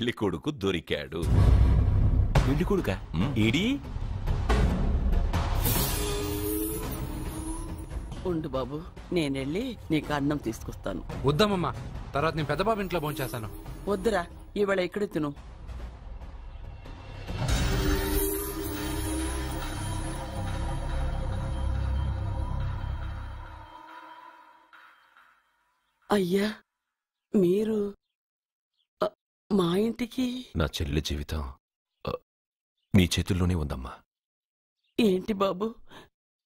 పెళ్లి కొడుకు దొరికాడు. పెళ్లి కొడుక ఏడి? ఉండు బాబు, నేనెళ్ళి నీకు అన్నం తీసుకొస్తాను. వద్దామమ్మా, తర్వాత నేను పెద్దబాబు ఇంట్లో భోంచేస్తాను. వద్దురా, ఇవాళ ఇక్కడే తిను. అయ్యా, మీరు మా ఇంటికి? నా చెల్లి జీవితం మీ చేతుల్లోనే ఉందమ్మా. ఏంటి బాబు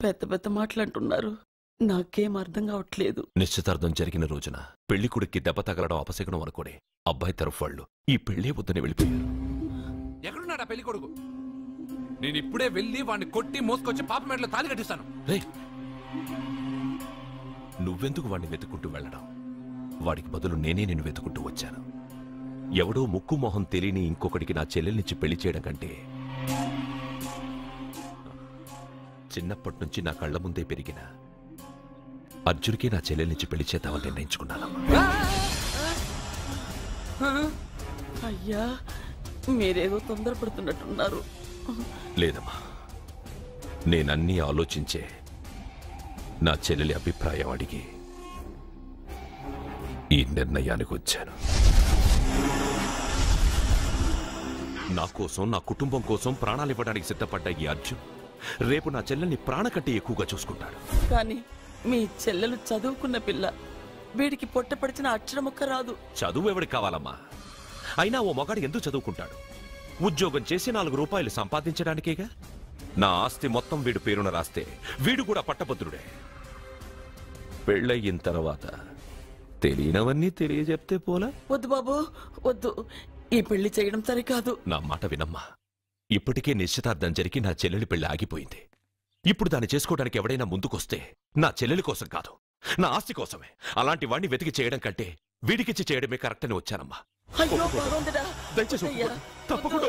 పెద్ద పెద్ద మాటలంటున్నారు? నాకేం అర్థం కావట్లేదు. నిశ్చితార్థం జరిగిన రోజున పెళ్లి కొడుక్కి దెబ్బ తగలడం అపశకునం అనుకోని అబ్బాయి తరఫు వాళ్ళు ఈ పెళ్లే వద్దని వెళ్ళిపోయారు. ఎక్కడున్నాడా పెళ్లి కొడుకు? నేను ఇప్పుడే వెళ్ళి వాడిని కొట్టి మోసుకొచ్చి పాప మెడలో తాళి కట్టిస్తాను. నువ్వెందుకు వాడిని వెతుక్కుంటూ వెళ్ళడం? వాడికి బదులు నేనే నిన్ను వెతుకుంటూ వచ్చాను. ఎవడో ముక్కు మొహం తెలియని ఇంకొకటికి నా చెల్లెల్నిచ్చి పెళ్లి చేయడం కంటే చిన్నప్పటి నుంచి నా కళ్ల ముందే పెరిగిన అర్జున్కి నా చెల్లెల్నిచ్చి పెళ్లి చేద్దామని నిర్ణయించుకున్నానమ్మా. అయ్యా, మీరేదో తొందరపడుతున్నట్టున్నారు. లేదమ్మా, నేనన్నీ ఆలోచించే నా చెల్లెలి అభిప్రాయం అడిగి ఈ నిర్ణయానికి వచ్చాను. నా కోసం, నా కుటుంబం కోసం ప్రాణాలు ఇవ్వడానికి సిద్ధపడ్డ ఈ అర్జున్ రేపు నా చెల్లెల్ని ప్రాణ కంటే ఎక్కువగా చూసుకుంటాడు. కానీ మీ చెల్లెలు చదువుకున్న పిల్ల, వీడికి పొట్టపడిచిన అక్షరముక్క రాదు. చదువు ఎవడికి కావాలమ్మా? అయినా ఓ మగాడు ఎందుకు చదువుకుంటాడు? ఉద్యోగం చేసి 4 రూపాయలు సంపాదించడానికేగా. నా ఆస్తి మొత్తం వీడు పేరున రాస్తే వీడు కూడా పట్టభద్రుడే. పెళ్ళయిన తర్వాత తెలియనవన్నీ తెలియజెప్తే పోలా? వద్దు బాబు, వద్దు. ఈ పెళ్లి చేయడం సరికాదు. నా మాట వినమ్మా. ఇప్పటికే నిశ్చితార్థం జరిగి నా చెల్లెలి పెళ్లి ఆగిపోయింది. ఇప్పుడు దాన్ని చేసుకోవడానికి ఎవడైనా ముందుకొస్తే నా చెల్లెలి కోసం కాదు, నా ఆస్తి కోసమే. అలాంటి వాణ్ణి వెతికి చేయడం కంటే వీడికిచ్చి చేయడమే కరెక్ట్ అని వచ్చానమ్మా. దయచేసి తప్పకుండా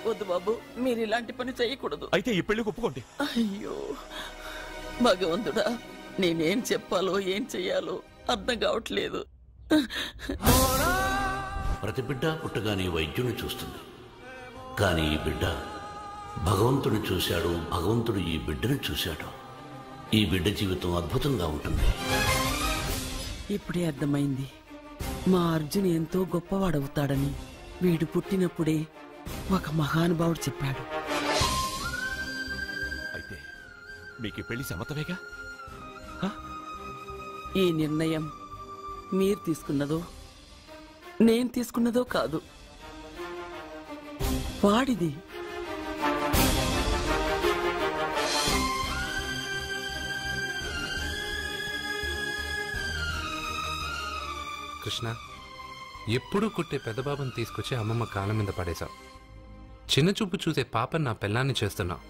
వద్దు బాబు, మీరు ఇలాంటి పని చేయకూడదు. అయితే ఈ పెళ్లికి ఒప్పుకోండి. అయ్యో భగవంతుడా, నేనేం చెప్పాలో ఏం చెయ్యాలో అర్థం కావట్లేదు. ప్రతి బిడ్డ పుట్టగానే వైద్యుని చూస్తుంది, కానీ ఈ బిడ్డ భగవంతుడు చూశాడు, భగవంతుడు ఈ బిడ్డను చూశాడు. ఈ బిడ్డ జీవితం అద్భుతంగా ఉంటుంది. ఇప్పుడే అర్థమైంది, మా అర్జున్ ఎంతో గొప్పవాడవుతాడని. వీడు పుట్టినప్పుడే ఒక మహానుభావుడు చెప్పాడు. అయితే మీకు పెళ్లి సమ్మతమేగా? ఈ నిర్ణయం మీరు తీసుకున్నదో నేను తీసుకున్నదో కాదు, వాడిది. కృష్ణ, ఎప్పుడూ కుట్టే పెద్దబాబుని తీసుకొచ్చి అమ్మమ్మ కాళ్ళ మీద పడేశావు. చిన్న చూపు చూసే పాపని నా పిల్లాన్ని చేస్తున్నావు.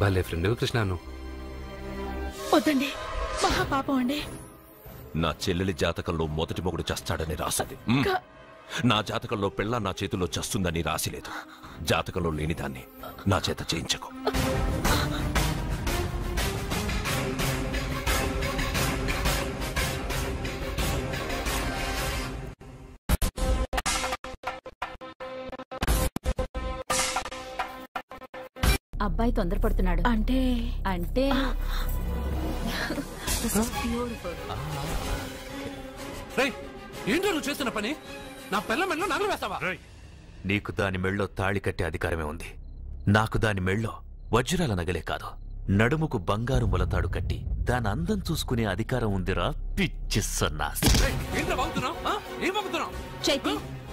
భలే ఫ్రెండ్ కృష్ణ నువ్వు. వద్దండి, మహాపాపం అండి. నా చెల్లెలి జాతకంలో మొదటి మొగుడు చస్తాడని రాసింది. నా జాతకంలో పెళ్ళ నా చేతిలో చస్తుందని రాసిలేదు. జాతకంలో లేనిదాన్ని నా చేత చేయించకు. అబ్బాయి తొందరపడుతున్నాడు. అంటే అంటే ఏంటో నువ్వు చేస్తున్న పని? నా పిల్ల మెళ్ళో నగలు వేస్తావా? నీకు దాని మెళ్ళో తాళి కట్టే అధికారమే ఉంది. నాకు దాని మెళ్ళో వజ్రాల నగలే కాదు, నడుముకు బంగారు ములతాడు కట్టి దాని అందం చూసుకునే అధికారం ఉందిరా పిచ్చి సన్నాసి.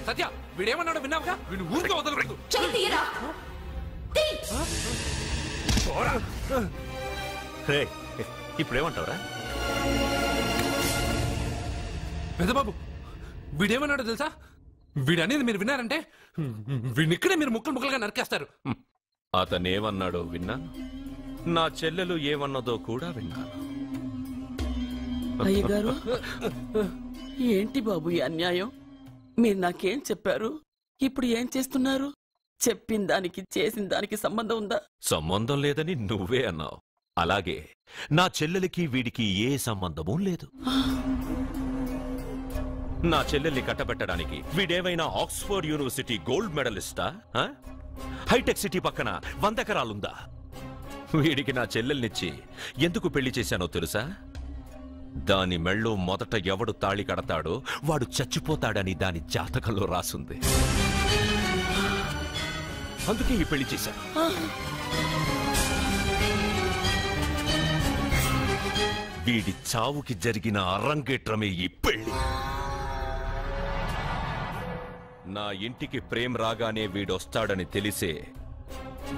సత్య, వీడేమన్నాడో విన్నావుగా? వీడు ఊరికే వదలకూడదు. ఇప్పుడేమంటావురా? పెద్దబాబు, వీడేమన్నాడో తెలుసా? వీడనేది మీరు విన్నారంటే వీడినిక్కడే మీరు ముక్కలు ముక్కలుగా నరికేస్తారు. అతనేమన్నాడో విన్నాను, నా చెల్లెలు ఏమన్నదో కూడా విన్నాను. అయ్యగారు, ఏంటి బాబు ఈ అన్యాయం? మీరు నాకేం చెప్పారు, ఇప్పుడు ఏం చేస్తున్నారు? చెప్పిన దానికి చేసిన దానికి సంబంధం ఉందా? సంబంధం లేదని నువ్వే అన్నావు. అలాగే నా చెల్లెలికి వీడికి ఏ సంబంధమూ లేదు. నా చెల్లెల్ని కట్టబెట్టడానికి వీడేమైనా ఆక్స్ఫర్డ్ యూనివర్సిటీ గోల్డ్ మెడలిస్టా? హైటెక్ సిటీ పక్కన 100 ఎకరాలుందా? వీడికి నా చెల్లెల్నిచ్చి ఎందుకు పెళ్లి చేశానో తెలుసా? దాని మెళ్ళో మొదట ఎవడు తాళి కడతాడో వాడు చచ్చిపోతాడని దాని జాతకంలో రాసుంది. అందుకే ఈ పెళ్లి చేశాను. వీడి చావుకి జరిగిన అరంగేట్రమే ఈ పెళ్లి. నా ఇంటికి ప్రేమ్ రాగానే వీడొస్తాడని తెలిసే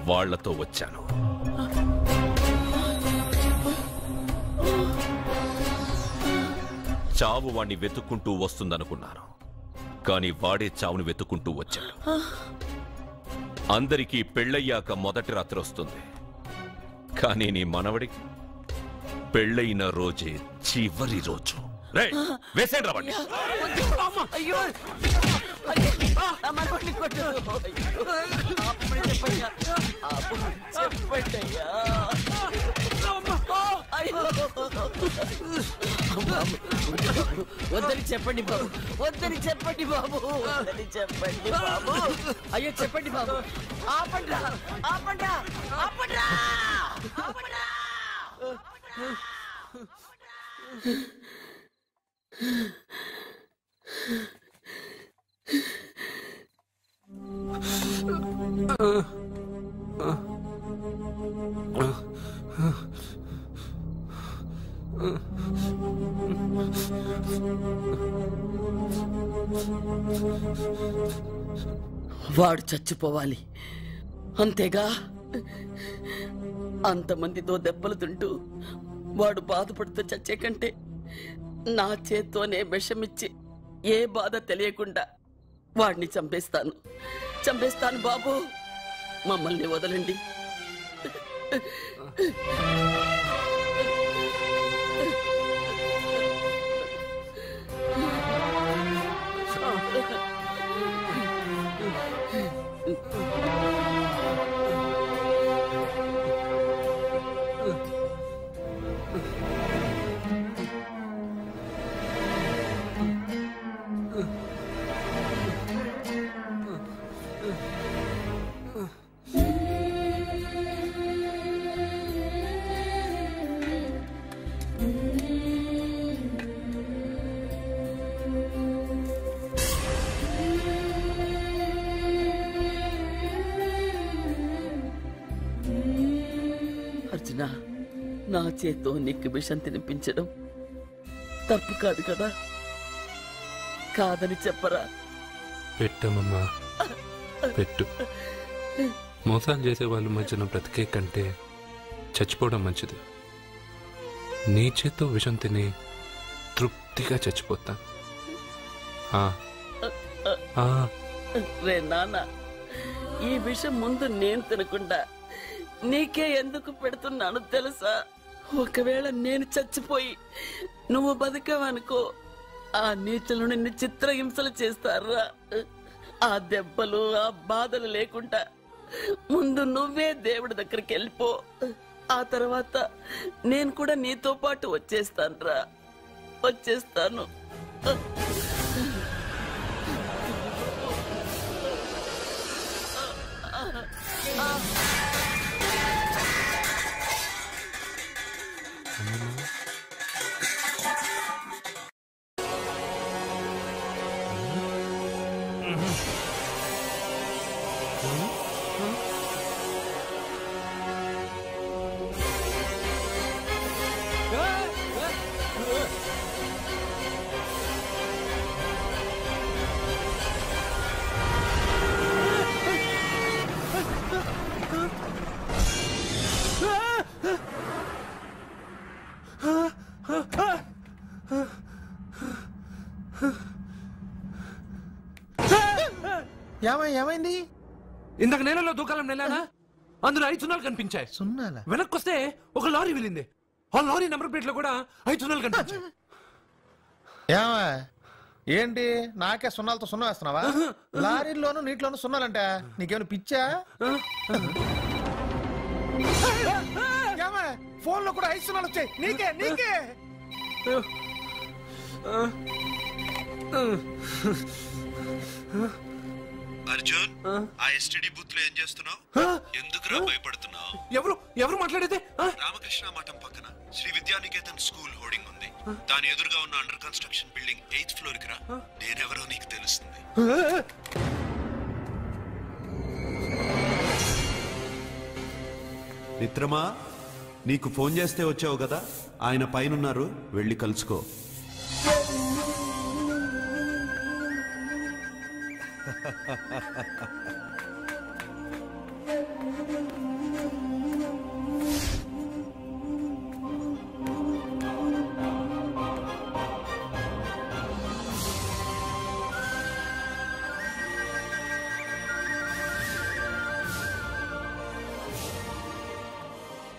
వాళ్లతో వచ్చాను. చావు వాణ్ణి వెతుక్కుంటూ వస్తుందనుకున్నాను, కానీ వాడే చావును వెతుక్కుంటూ వచ్చాడు. అందరికీ పెళ్ళయ్యాక మొదటి రాత్రి వస్తుంది, కానీ నీ మనవడికి పెళ్ళైన రోజే చివరి రోజు. వేసేయండి రావండి. వద్దని చెప్పండి బాబు, వద్దని చెప్పండి బాబు, వద్దని చెప్పండి బాబు. అయ్యో చెప్పండి బాబు. ఆపండ్రా, ఆపండ్రా, ఆపండ్రా, ఆపండ్రా. వాడు చచ్చిపోవాలి అంతేగా. అంతమందితో దెబ్బలు తింటూ వాడు బాధపడుతూ చచ్చే కంటే నా చేత్తోనే విషమిచ్చి ఏ బాధ తెలియకుండా వాడిని చంపేస్తాను, చంపేస్తాను బాబు. మమ్మల్ని వదలండి. అర్జున, నా చేత్తో నీకు విషం తినిపించడం తప్పు కాదు కదా? కాదని చెప్పరా? పెట్టమమ్మా, పెట్టు. మోసాలు చేసే వాళ్ళ మధ్యన బ్రతికే కంటే చచ్చిపోవడం మంచిది. నీ చేత్తో విషం తిని తృప్తిగా చచ్చిపోతా. రే నాన్న, ఈ విషయం ముందు నేను తినకుండా నీకే ఎందుకు పెడుతున్నాను తెలుసా? ఒకవేళ నేను చచ్చిపోయి నువ్వు బతికావనుకో, ఆ నీచులు నిన్ను చిత్రహింసలు చేస్తారా? ఆ దెబ్బలు, ఆ బాధలు లేకుండా ముందు నువ్వే దేవుడి దగ్గరికి వెళ్ళిపో. ఆ తర్వాత నేను కూడా నీతో పాటు వచ్చేస్తాను, వచ్చేస్తాను. ఏమైంది? ఇందాక నేలలో దూకాలం నెలానా, అందులో 5 సున్నాలు కనిపించాయి. సున్నాలా? వెనక్కొస్తే ఒక లారీ వెళ్ళింది. ఆ లారీ నెంబర్ ప్లేట్ లో కూడా 5 సున్నాలు కనిపించాయి. ఏమా ఏంటి నాకే సున్నాలతో సున్నా వేస్తున్నావా? లారీల్లోనూ నీటిలోనూ సున్నాలంట. నీకేమైనా పిచ్చా? ఫోన్ లో కూడా 5 సున్నాలు వచ్చాయి. నీకే నీకే అర్జున్ ఆ ఎస్టీడీ బూత్ లో ఏం చేస్తున్నావు? ఎందుకురా భయపడుతున్నావు? ఎవరు మాట్లాడేది? రామకృష్ణ మఠం పక్కన శ్రీ విద్యానికేతన్ స్కూల్ హోర్డింగ్ ఉంది. దాని ఎదురుగా ఉన్న under construction building 8th floor కి రా. నేనెవరో నీకు తెలుస్తుంది. మిత్రమా, నీకు ఫోన్ చేస్తే వచ్చావు కదా, ఆయన పైనున్నారు, వెళ్ళి కలుసుకో.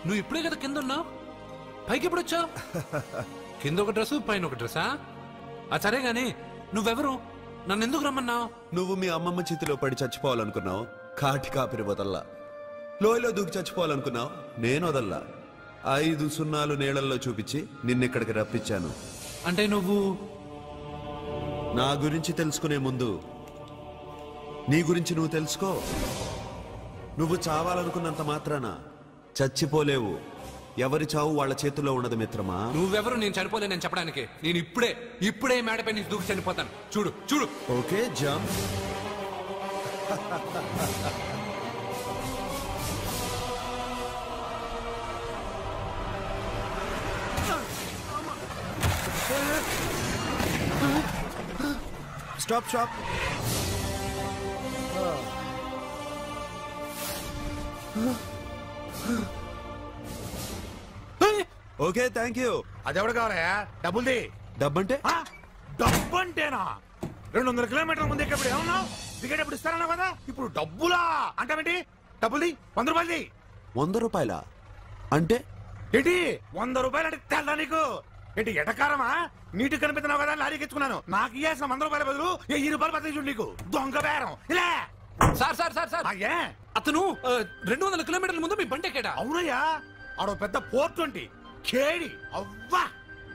నువ్వు ఇప్పుడే కదా కింద ఉన్నావు, పైకి ఎప్పుడు వచ్చావు? కింద ఒక డ్రెస్, పైన ఒక డ్రెస్సా? సరే గాని నువ్వెవరు? నన్ను ఎందుకు రమ్మన్నావు? నువ్వు మీ అమ్మమ్మ చేతిలో పడి చచ్చిపోవాలనుకున్నావు, కాటి కాపిరి వదల్లా. లోయలో దూకి చచ్చిపోవాలనుకున్నావు, నేను వదల్లా. 5 సున్నాలు నీళ్ళల్లో చూపించి నిన్నెక్కడికి రప్పించాను. అంటే నువ్వు నా గురించి తెలుసుకునే ముందు నీ గురించి నువ్వు తెలుసుకో. నువ్వు చావాలనుకున్నంత మాత్రాన చచ్చిపోలేవు. ఎవరి చావు వాళ్ళ చేతుల్లో ఉండదు మిత్రమా. నువ్వెవరు నేను చనిపోలేనని చెప్పడానికి? నేను ఇప్పుడే మేడపై నుంచి దూకి చనిపోతాను. చూడు. Okay, jump. Stop. Okay, thank you. అది ఎవడు కావాలయా? డబ్బుల్ది. డబ్బంటే? డబ్బు అంటేనా? 200 కిలోమీటర్ల ముందు ఎక్కడ ఏమన్నావు? దిగేటప్పుడు ఇస్తారన్నావు కదా, ఇప్పుడు డబ్బులా అంటావేంటి? డబ్బుల్ది 100 రూపాయలది. 100 రూపాయలా? అంటే ఏంటి 100 రూపాయలు అంటే తెల్లా నీకు? ఏంటి ఎటకారమా? నీటి కనిపిస్తున్నావు కదా లారీకి ఎత్తుకున్నాను. నాకు ఇయ్యాల్సిన 100 రూపాయల బదులు 1000 రూపాయలు బదిలీ చూడు నీకు. దొంగ బేరం ఇలా. సార్ అయ్యే, అతను 200 కిలోమీటర్ల ముందు మీ బండి ఎక్కాడా? అవునయ్యా, ఆడో పెద్ద పోర్ట్ ఉంటి కేడి. అవ్వా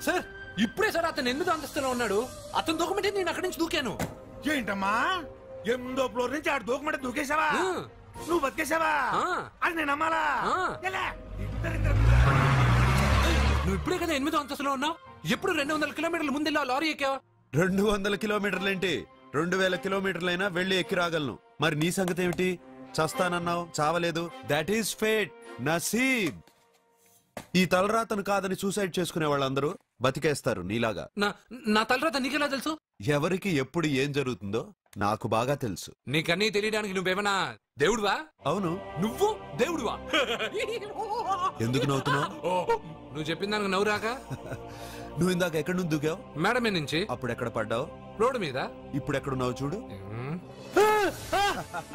సార్, ఇప్పుడే సార్ అతను 8వ అంతస్తులో ఉన్నాడు. అతను దూకమంటే నేను అక్కడి నుంచి దూకాను. ఏంటమ్మా, 8వ ఫ్లోర్ నుంచి ఆడు దూకమంటే దూకేశావా? నువ్వు బతికేశావా? అది నేను నమ్మాలా? నువ్వు ఇప్పుడే కదా 8వ అంతస్తులో ఉన్నావు. ఎప్పుడు 200 కిలోమీటర్ల ముందు లారీ ఎక్కావా? 200 కిలోమీటర్లేంటి, 2000 కిలోమీటర్లైనా వెళ్ళి ఎక్కి రాగలను. మరి నీ సంగతి ఏమిటి? చస్తానన్నావు, చావలేదు. That is fate, నసీబ్. ఈ తలరాతను కాదని సూసైడ్ చేసుకునే వాళ్ళందరూ బతికేస్తారు నీలాగా. నా తలరాత నీకెలా తెలుసు? ఎవరికి ఎప్పుడు ఏం జరుగుతుందో నాకు బాగా తెలుసు. నీకన్నీ తెలియడానికి నువ్వేమన్నా దేవుడువా? అవును. నువ్వు దేవుడువా? ఎందుకు నవ్వుతున్నావు? నువ్వు చెప్పిన దానికి నవ్వు రాక? నువ్వు ఇందాక ఎక్కడి నుంచి దూకావు? మేడం మీద నుంచి. అప్పుడు ఎక్కడ పడ్డావు? రోడ్డు మీద. ఇప్పుడు ఎక్కడున్నావు చూడు.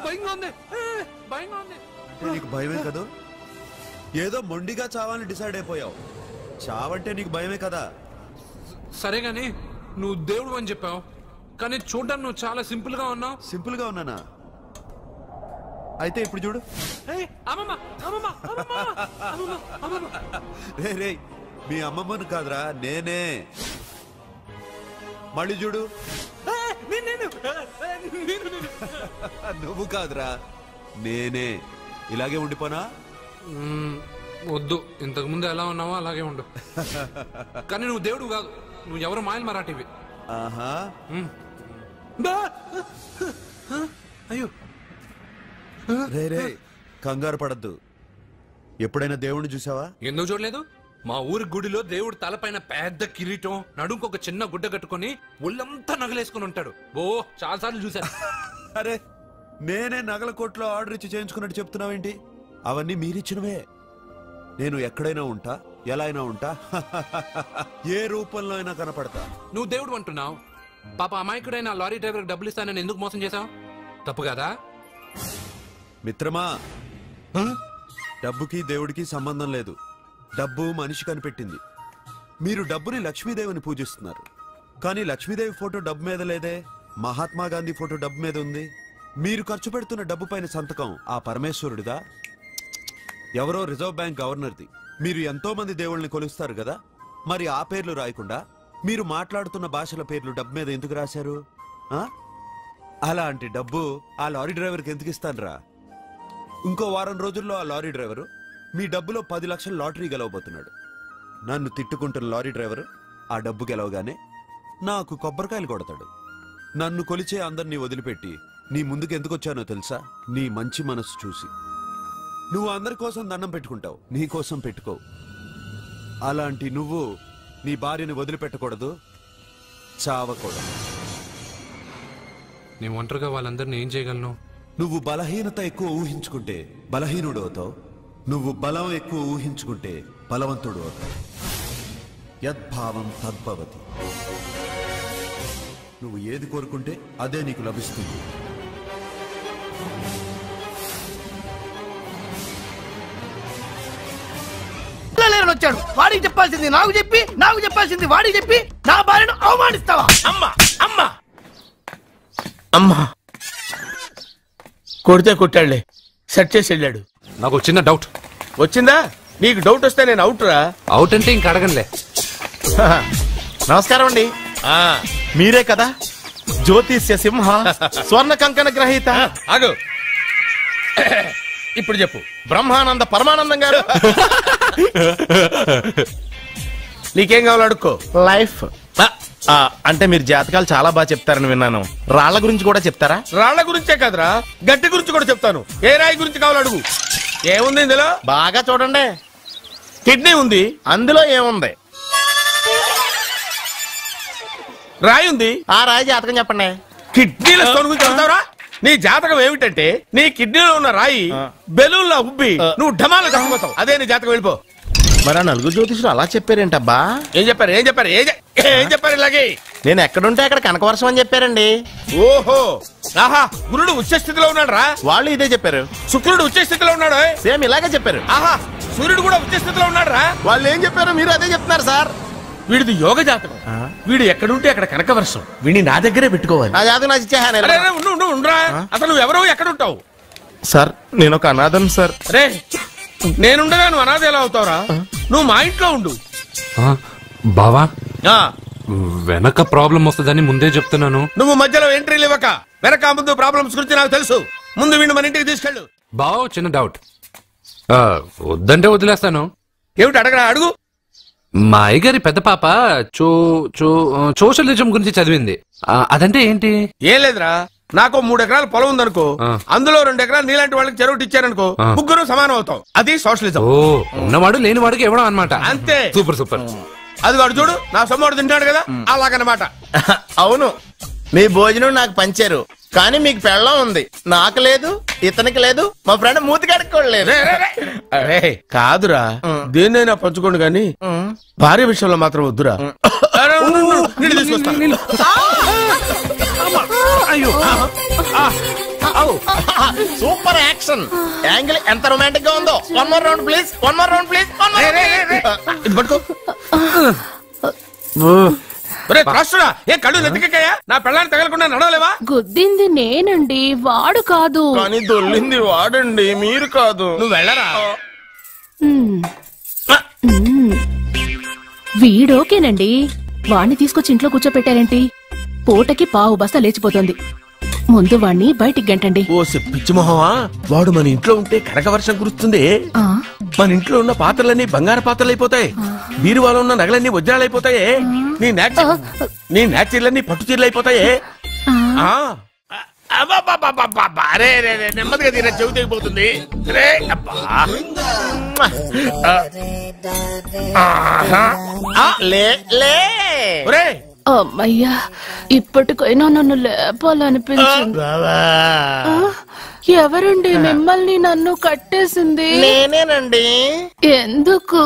భయంగా ఉంది. నీకు భయమే కదా? ఏదో మొండిగా చావాలని డిసైడ్ అయిపోయావు. చావంటే నీకు భయమే కదా? సరే గాని నువ్వు దేవుడు అని చెప్పావు, కానీ చూడడానికి నువ్వు చాలా సింపుల్ గా ఉన్నావు. సింపుల్ గా ఉన్నానా? అయితే ఇప్పుడు చూడు. రే, మీ అమ్మమ్మను కాదురా, నేనే. మళ్ళీ చూడు. నువ్వు కాదురా, నేనే. ఇలాగే ఉండిపోనా? వద్దు, ఇంతకు ముందు ఎలా ఉన్నావో అలాగే ఉండు. కానీ నువ్వు దేవుడు కాదు, నువ్వు ఎవరు మాయలు మరాఠీవి. ఆహా. అయ్యో, రే, కంగారు పడద్దు. ఎప్పుడైనా దేవుణ్ణి చూసావా? ఎందుకు చూడలేదు? మా ఊరి గుడిలో దేవుడు తలపైన పెద్ద కిరీటం, నడుంకు ఒక చిన్న గుడ్డ కట్టుకుని ఒళ్ళంతా నగలేసుకుని ఉంటాడు. ఓ, చాలా సార్లు చూశాను. అరే, నేనే నగల కొట్లో ఆర్డర్ ఇచ్చి చేయించుకున్నట్టు చెప్తున్నావేంటి? అవన్నీ మీరిచ్చినవే. నేను ఎక్కడైనా ఉంటా, ఎలా అయినా ఉంటా, ఏ రూపంలో అయినా కనపడతా. నువ్వు దేవుడు అంటున్నావు. పాప అమాయకుడైన లారీ డ్రైవర్ డబ్బులు ఇస్తానని ఎందుకు మోసం చేశావు? తప్పు కదా మిత్రమా? డబ్బుకి దేవుడికి సంబంధం లేదు. డబ్బు మనిషి కనిపెట్టింది. మీరు డబ్బుని లక్ష్మీదేవిని పూజిస్తున్నారు, కానీ లక్ష్మీదేవి ఫోటో డబ్బు మీద లేదే. మహాత్మా గాంధీ ఫోటో డబ్బు మీద ఉంది. మీరు ఖర్చు పెడుతున్న డబ్బు పైన సంతకం ఆ పరమేశ్వరుడిదా, ఎవరో రిజర్వ్ బ్యాంక్ గవర్నర్ది? మీరు ఎంతో మంది దేవుళ్ళని కొలుస్తారు కదా, మరి ఆ పేర్లు రాయకుండా మీరు మాట్లాడుతున్న భాషల పేర్లు డబ్బు మీద ఎందుకు రాశారు? అలాంటి డబ్బు ఆ లారీ డ్రైవర్కి ఎందుకు ఇస్తానురా? ఇంకో వారం రోజుల్లో ఆ లారీ డ్రైవరు మీ డబ్బులో 10 లక్షల లాటరీ గెలవబోతున్నాడు. నన్ను తిట్టుకుంటున్న లారీ డ్రైవరు ఆ డబ్బు గెలవగానే నాకు కొబ్బరికాయలు కొడతాడు. నన్ను కొలిచే అందరినీ వదిలిపెట్టి నీ ముందుకు ఎందుకు వచ్చానో తెలుసా? నీ మంచి మనసు చూసి. నువ్వు అందరి కోసం దండం పెట్టుకుంటావు, నీ కోసం పెట్టుకోవు. అలాంటి నువ్వు నీ భార్యని వదిలిపెట్టకూడదు, చావకూడదు. నేను ఒంటరిగా వాళ్ళందరినీ ఏం చేయగలను? నువ్వు బలహీనత ఎక్కువ ఊహించుకుంటే బలహీనుడు అవుతావు, నువ్వు బలం ఎక్కువ ఊహించుకుంటే బలవంతుడు అవుతావు. యద్భావం తద్భవతి. నువ్వు ఏది కోరుకుంటే అదే నీకు లభిస్తుంది. వచ్చాడు, వాడికి చెప్పాల్సింది నాకు చెప్పి, నాకు చెప్పాల్సింది వాడికి చెప్పి నా భార్యను అవమానిస్తావా? అమ్మా అమ్మా అమ్మా కొడితే కొట్టాడులే, సెట్ చేసి వెళ్ళాడు. నాకు చిన్న డౌట్ వచ్చిందా? నీకు డౌట్ వస్తే నేను అవుట్ రా. అవుట్ అంటే ఇంక అడగనులే. నమస్కారం అండి. మీరే కదా జ్యోతిష్య సింహ స్వర్ణ కంకణ గ్రహీత? ఆగు, ఇప్పుడు చెప్పు. బ్రహ్మానంద పరమానందం గారు నీకేం కావాలో అడుక్కో. లైఫ్ అంటే మీరు జాతకాలు చాలా బాగా చెప్తారని విన్నాను. రాళ్ల గురించి కూడా చెప్తారా? రాళ్ల గురించే కదరా, గట్టి గురించి కూడా చెప్తాను. ఏ రాయి గురించి కావాలో అడుగు. ఏముంది ఇందులో? బాగా చూడండి. కిడ్నీ ఉంది, అందులో ఏముంది? రాయి ఉంది, ఆ రాయి జాతకం చెప్పండి. కిడ్నీల స్టోన్ గురించి చెప్తావరా? నీ జాతకం ఏమిటంటే నీ కిడ్నీలో ఉన్న రాయి బెలూన్లా ఉబ్బి నువ్వు ఢమాల చచ్చిపోతావు. అదే నీ జాతకం. వెళ్ళిపో. మరి ఆ నలుగురు జ్యోతిషులు అలా చెప్పారేంటబ్బా? ఏం చెప్పారు? ఏం చెప్పారు? ఏం చెప్పారు? ఇలాగే నేను ఎక్కడుంటే అక్కడ కనకవర్షం అని చెప్పారండి. ఓహో, ఆహా, గురుడు ఉచ్చ స్థితిలో ఉన్నాడు రా. వాళ్ళు ఇదే చెప్పారు. శుక్రుడు ఉచ్చ స్థితిలో ఉన్నాడు, సేమ్ ఇలాగే చెప్పారు. ఆహా, సూర్యుడు కూడా ఉచ్చ స్థితిలో ఉన్నాడు రా. వాళ్ళు ఏం చెప్పారు మీరు అదే చెప్తున్నారు సార్. వీడిది యోగ జాతకం. వీడు ఎక్కడుంటే అక్కడ కనకవర్షం. వీడిని నా దగ్గరే పెట్టుకోవాలి. నా జాతకం నాకు ఇచ్చేహారా. అసలు నువ్వు ఎవరో ఎక్కడుంటావు? సార్ నేను ఒక అనాథం సార్. రే, నేనుండగా నువ్వు అనాథ ఎలా అవుతావురా? నువ్వు మా ఇంట్లో ఉండు. బావా, వెనక ప్రాబ్లం వస్తుందని ముందే చెప్తున్నాను. నువ్వు మధ్యలో ఎంట్రీలు ఇవ్వక. వెనక ముందు ప్రాబ్లమ్స్ గురించి నాకు తెలుసు. ముందు వీడిని మన ఇంటికి తీసుకెళ్ళు. బావ, చిన్న డౌట్. వద్దంటే వదిలేస్తాను. ఏమిటి అడగరా? అడుగు. మా అయ్యగారి పెద్ద పాప సోషలిజం గురించి చదివింది. అదంటే ఏంటి? ఏం లేదురా, నాకు 3 ఎకరాల పొలం ఉందనుకో, అందులో 2 ఎకరాలు నీలాంటి వాళ్ళకి చెరువు ఇచ్చారనుకో, ముగ్గురు సమానం అవుతాం. అది సోషలిజం. ఓ, ఉన్నవాడు లేని వాడికి ఇవ్వడం అన్నమాట. అంతే. Super super. అది వాడు చూడు, నా సొమ్మడు తింటాడు కదా, అలాగనమాట. అవును, మీ భోజనం నాకు పంచారు, కానీ మీకు పెళ్ళం ఉంది, నాకు లేదు, ఇతనికి లేదు, మా ఫ్రెండ్ మూతి కడుక్కోలేదు. కాదురా, దేన్నైనా పంచుకోండి గాని భార్య విషయంలో మాత్రం వద్దురా. సూపర్ యాక్షన్ యాంగిల్ ఎంత రొమాంటిక్ గా ఉందో. One more round please, one more round please. ఇది పట్టుకో. ఏ కళ్ళు నెత్తికెక్కాయా? నా పెళ్ళాన్ని తగలకుండా నడవలేవా? గుద్దింది నేనండి, వాడు కాదు. కానీ దొల్లింది వాడండి, మీరు కాదు. నువ్వు వెళ్ళరా. వీడోకేనండి, వాణ్ణి తీసుకొచ్చి ఇంట్లో కూర్చోపెట్టారేంటి? పూటకి పావు బస్తా లేచిపోతుంది. ముందు వాణ్ణి బయటికి గంటండి. ఓ పిచ్చి మొహమా, వాడు మన ఇంట్లో ఉంటే కనక వర్షం కురుస్తుంది. మన ఇంట్లో ఉన్న పాత్రలన్నీ బంగారు పాత్రలు అయిపోతాయి, బీరువాలో ఉన్న నగలన్నీ వజ్రాలు అయిపోతాయి, నీ నాచీర్లన్నీ పట్టు చీరలు అయిపోతాయి. నెమ్మదిగా తీరా, చెవి తెగిపోతుంది. అమ్మయ్యా, ఇప్పటికైనా నన్ను లేపాలనిపించింది. ఎవరండి మిమ్మల్ని నన్ను కట్టేసింది? నేనేనండి. ఎందుకు?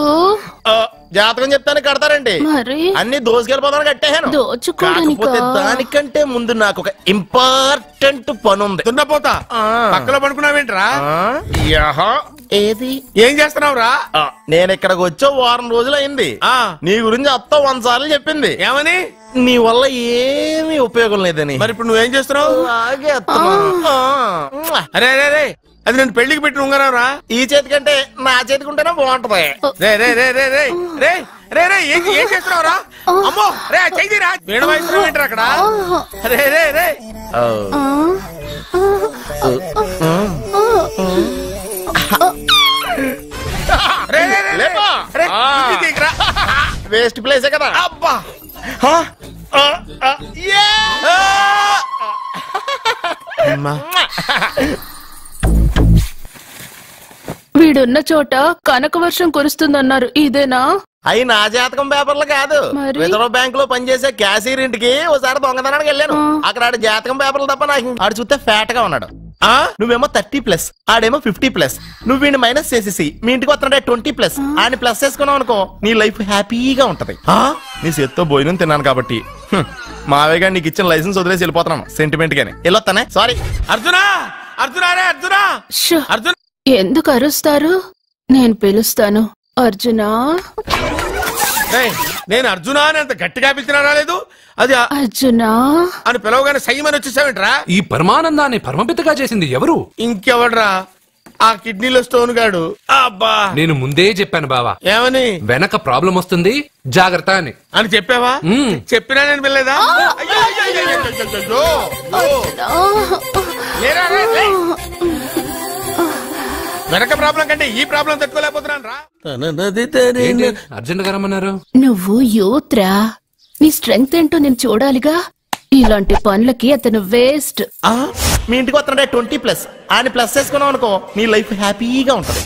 జాతకం చెప్తాను కడతారండి. మరి అన్ని దోసుకెళ్ళిపోతాను కట్టేహాను. దోచుకోవడానికి దానికంటే ముందు నాకు ఒక ఇంపార్టెంట్ పని ఉంది. దున్నపోతా పక్కలో పడుకున్నావేంట్రా? ఏది ఏం చేస్తున్నావురా? నేను ఇక్కడికి వచ్చే వారం రోజులు అయింది. నీ గురించి అత్త 100 సార్లు చెప్పింది. ఏమని? నీ వల్ల ఏమీ ఉపయోగం లేదని. మరి ఇప్పుడు నువ్వేం చేస్తున్నావు? అరే అరే, అది నేను పెళ్లికి పెట్టిన ఉంగరం రా. ఈ చేతి కంటే నా చేతికి ఉంటేనే బాగుంటది. రే రే ఏం చేస్తున్నావురా? అమ్మో రే చెయ్యిరా, వీణ వాయిస్తున్నావు ఏంట్రా అక్కడ? రే రే రే వేస్ట్ ప్లేసే కదా. అబ్బా వీడున్న చోట కనక వర్షం కురుస్తుందన్నారు, ఇదేనా? అయి నా జాతకం పేపర్లు కాదు. మరి? రిజర్వ్ బ్యాంక్ లో పనిచేసే క్యాషియర్ ఇంటికి ఒకసారి దొంగతనానికి వెళ్ళాను. అక్కడ ఆడి జాతకం పేపర్లు తప్ప నాకు ఆడు చూస్తే ఫ్యాట్ గా ఉన్నాడు. నువ్వేమో 30+, ఆడేమో 50+. నువ్వు వీడిని మైనస్ చేసేసి మీ ఇంటికి వస్తున్నాడే 20+. ఆయన ప్లస్ చేసుకున్నావు అనుకో, నీ లైఫ్ హ్యాపీగా ఉంటది. నీ చేత్తో భోజనం తిన్నాను కాబట్టి మావేగా నీకు ఇచ్చిన లైసెన్స్ వదిలేసి వెళ్ళిపోతున్నాను సెంటిమెంట్ గానే. వెళ్ళొస్తానే. సారీ. అర్జునా అర్జునా రే అర్జునా షో! అర్జున్ ఎందుకు అరుస్తారు? నేను పిలుస్తాను. అర్జునా, నేను అర్జునా అని అంత గట్టిగా పిలిచినా రాలేదు. అది అర్జునా అని పిలవగానే సైమని వచ్చేసావేంట్రా? ఈ పరమానందాన్ని పరమపితగా చేసింది ఎవరు? ఇంకెవడ్రా? ఆ కిడ్నీలో స్టోన్ గాడు. అబ్బా నేను ముందే చెప్పాను బావా, ఏమని? వెనక ప్రాబ్లం వస్తుంది, జాగ్రత్త అని. అని చెప్పావా? చెప్పినా నేను వెళ్ళలేదా? వెనక ప్రాబ్లం కంటే ఈ ప్రాబ్లం తట్టుకోలేకపోతున్నాను రా. అర్జెంట్ గా రమ్మన్నారు. నువ్వు యూత్రా, నీ స్ట్రెంగ్త్ ఏంటో నేను చూడాలిగా. ఇలాంటి పనులకి అతను వేస్ట్. మీ ఇంటికి వస్తున్నాడే 20+. ఆయన ప్లస్ చేసుకున్నావు అనుకో, నీ లైఫ్ హ్యాపీగా ఉంటది.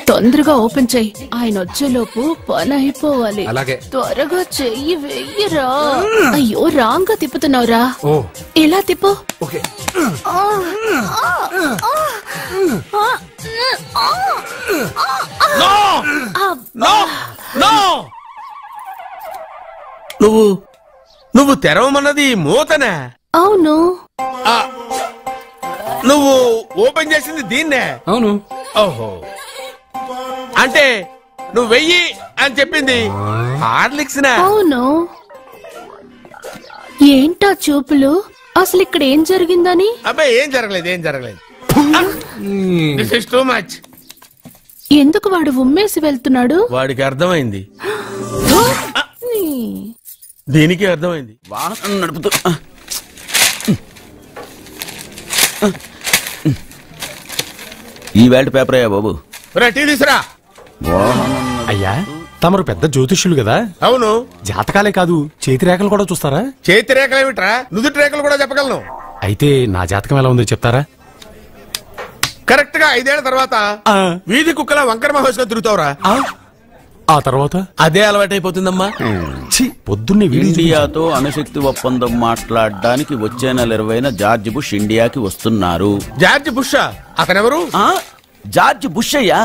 తొందరగా ఓపెన్ చెయ్యి, ఆయన వచ్చేలోపు పని అయిపోవాలి. అలాగే. త్వరగా చెయ్యి వెయ్యరా. అయ్యో రాంగ్ గా తిప్పుతున్నావురా. ఓ ఇలా తిప్పు. ఓకే. నువ్వు తెరవమన్నది మూతనే? అవును. నువ్వు ఓపెన్ చేసింది దీన్నే? అవును. ఓహో, అంటే నువ్వు వెయ్యి అని చెప్పింది హార్లిక్స్? అవును. ఏంటా చూపులు? అసలు ఇక్కడ ఏం జరిగిందని? అబ్బాయి ఏం జరగలేదు, ఏం జరగలేదు. This is too much. ఎందుకు వాడు ఉమ్మేసి వెళ్తున్నాడు? వాడికి అర్థమైంది, దీనికి అర్థమైంది. వాహనం నడుపుతూ ఈ వేల్ట్ పేపర్ అయ్యా బాబు. టీ తీసురా. అయ్యా, తమరు పెద్ద జ్యోతిష్యులు కదా? అవును. జాతకాలే కాదు, చేతి రేఖలు కూడా చూస్తారా? చేతి రేఖలు ఏమిట్రా, నుదుటి రేఖలు కూడా చెప్పగలను. అయితే నా జాతకం ఎలా ఉందో చెప్తారా? కరెక్ట్ గా 5 ఏళ్ల తర్వాత వీధి కుక్కల వంకర మహోత్సవం తిరుగుతావురా. ఆ తర్వాత అదే అలవాటైపోతుందమ్మా. పొద్దున్నే ఇండియాతో అణుశక్తి ఒప్పందం మాట్లాడడానికి వచ్చే నెల 20న జార్జ్ బుష్ ఇండియాకి వస్తున్నారు. George Bush? అతనెవరు? జార్జ్ బుష్ అయ్యా,